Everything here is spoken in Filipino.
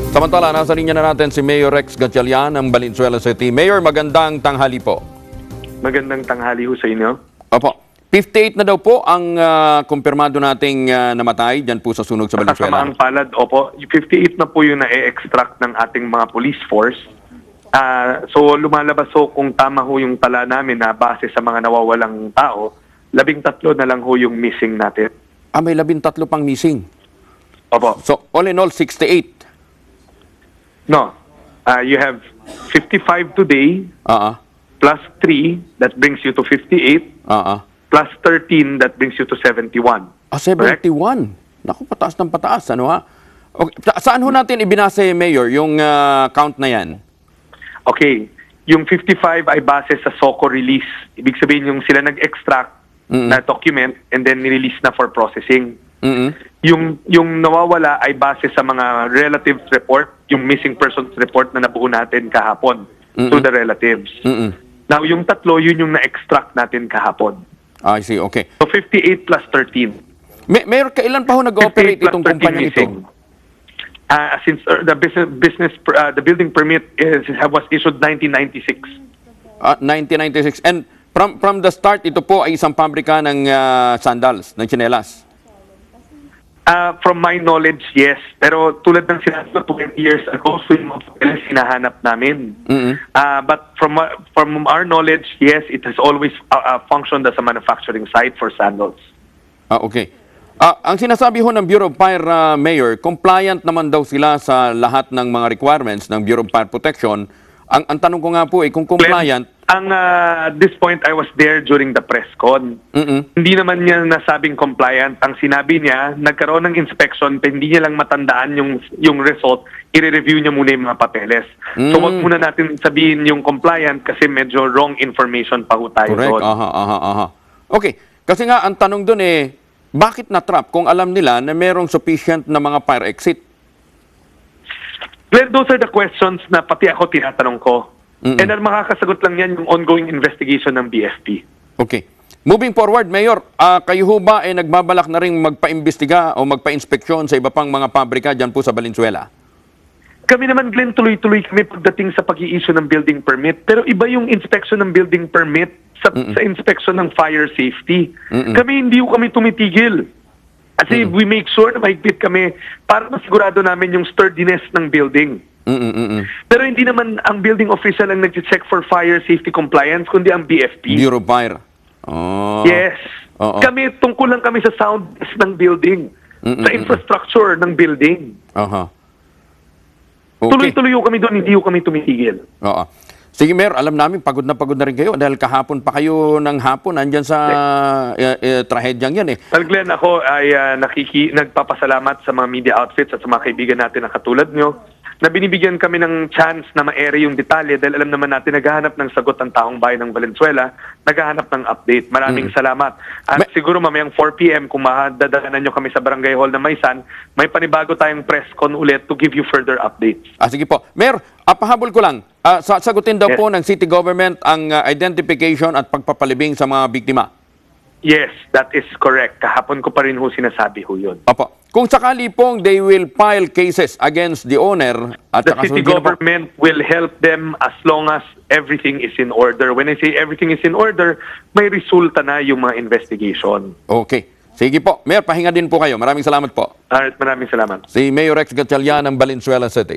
Samantala, nasa linya na natin si Mayor Rex Gatchalian ng Valenzuela City. Mayor, magandang tanghali po. Magandang tanghali ho sa inyo. Opo. 58 na daw po ang kumpirmado nating namatay dyan po sa sunog sa Valenzuela. Kasamaang palad, opo. 58 na po yung na-extract ng ating mga police force. So lumalabas ho kung tama ho yung tala namin na base sa mga nawawalang tao, 13 na lang ho yung missing natin. May 13 pang missing. Opo. So all in all, 68. No. You have 55 today, plus 3, that brings you to 58, plus 13, that brings you to 71. 71. Naku, pataas ng pataas. Ano ha? Okay. Saan ho natin ibinase, Mayor, yung count na yan? Okay. Yung 55 ay base sa SOCO release. Ibig sabihin yung sila nag-extract na document and then nirelease na for processing. Yung nawawala ay base sa mga relatives report, yung missing persons report na nabuo natin kahapon to the relatives. Now, yung tatlo, yun yung na-extract natin kahapon. I see, okay. So, 58 plus 13. Mayor, kailan pa ho nag-ooperate itong kumpanya ito? Since the building permit was issued 1996. 1996. And from the start, ito po ay isang pabrika ng sandals, ng tsinelas. From my knowledge, yes. Pero tulad ng sinabi ko 20 years ago, so yung mga papeles hinahanap namin. But from our knowledge, yes, it has always functioned as a manufacturing site for sandals. Okay. Ang sinasabi ho ng Bureau of Fire, Mayor, compliant naman daw sila sa lahat ng mga requirements ng Bureau of Fire Protection. Ang tanong ko nga po kung compliant... At this point, I was there during the press con. Hindi naman niya nasabing compliant. Ang sinabi niya, nagkaroon ng inspection, hindi niya lang matandaan yung result, i-review niya muna yung mga papeles. So wag muna natin sabihin yung compliant kasi medyo wrong information pa ho tayo doon. Correct. Okay. Kasi nga, ang tanong doon bakit na-trap kung alam nila na merong sufficient na mga fire exit? Glenn, those are the questions na pati ako tinatanong ko. And ang makakasagot lang yan yung ongoing investigation ng BFP. Okay. Moving forward, Mayor, kayo ho ba nagbabalak na rin magpa-imbestiga o magpa-inspeksyon sa iba pang mga pabrika dyan po sa Valenzuela? Kami naman, Glenn, tuloy-tuloy kami pagdating sa pag-i-issue ng building permit. Pero iba yung inspection ng building permit sa inspection ng fire safety. Hindi kami tumitigil. Kasi we make sure na mahigpit kami para masigurado namin yung sturdiness ng building. Pero hindi naman ang building official ang nag-check for fire safety compliance, kundi ang BFP. Bureau of Fire. Yes. Kami, tungkol lang kami sa soundness ng building, sa infrastructure ng building. Okay. Tuloy-tuloy kami doon, hindi kami tumitigil. Sige, Mayor, alam namin, pagod na rin kayo dahil kahapon pa kayo ng hapon nandyan sa trahedyang yan Well, Glenn, ako ay nagpapasalamat sa mga media outfits at sa mga kaibigan natin na katulad nyo na binibigyan kami ng chance na ma-ere yung detalye dahil alam naman natin naghahanap ng sagot ang taong bayan ng Valenzuela, naghahanap ng update. Maraming salamat. At siguro mamayang 4 p.m. kung madadaanan nyo kami sa Barangay Hall ng Maysan, may panibago tayong press con ulit to give you further updates. Sige po. Mayor, pahabol ko lang. Sagutin daw po ng city government ang identification at pagpapalibing sa mga biktima. Yes, that is correct. Kahapon ko pa rin ho sinasabi ho yun. Opo. Kung sakali pong they will file cases against the owner at the city government will help them as long as everything is in order. When I say everything is in order, may resulta na yung mga investigation. Okay. Sige po. Mayor, pahinga din po kayo. Maraming salamat po. Alright, maraming salamat. Si Mayor Rex Gatchalian ng Valenzuela City.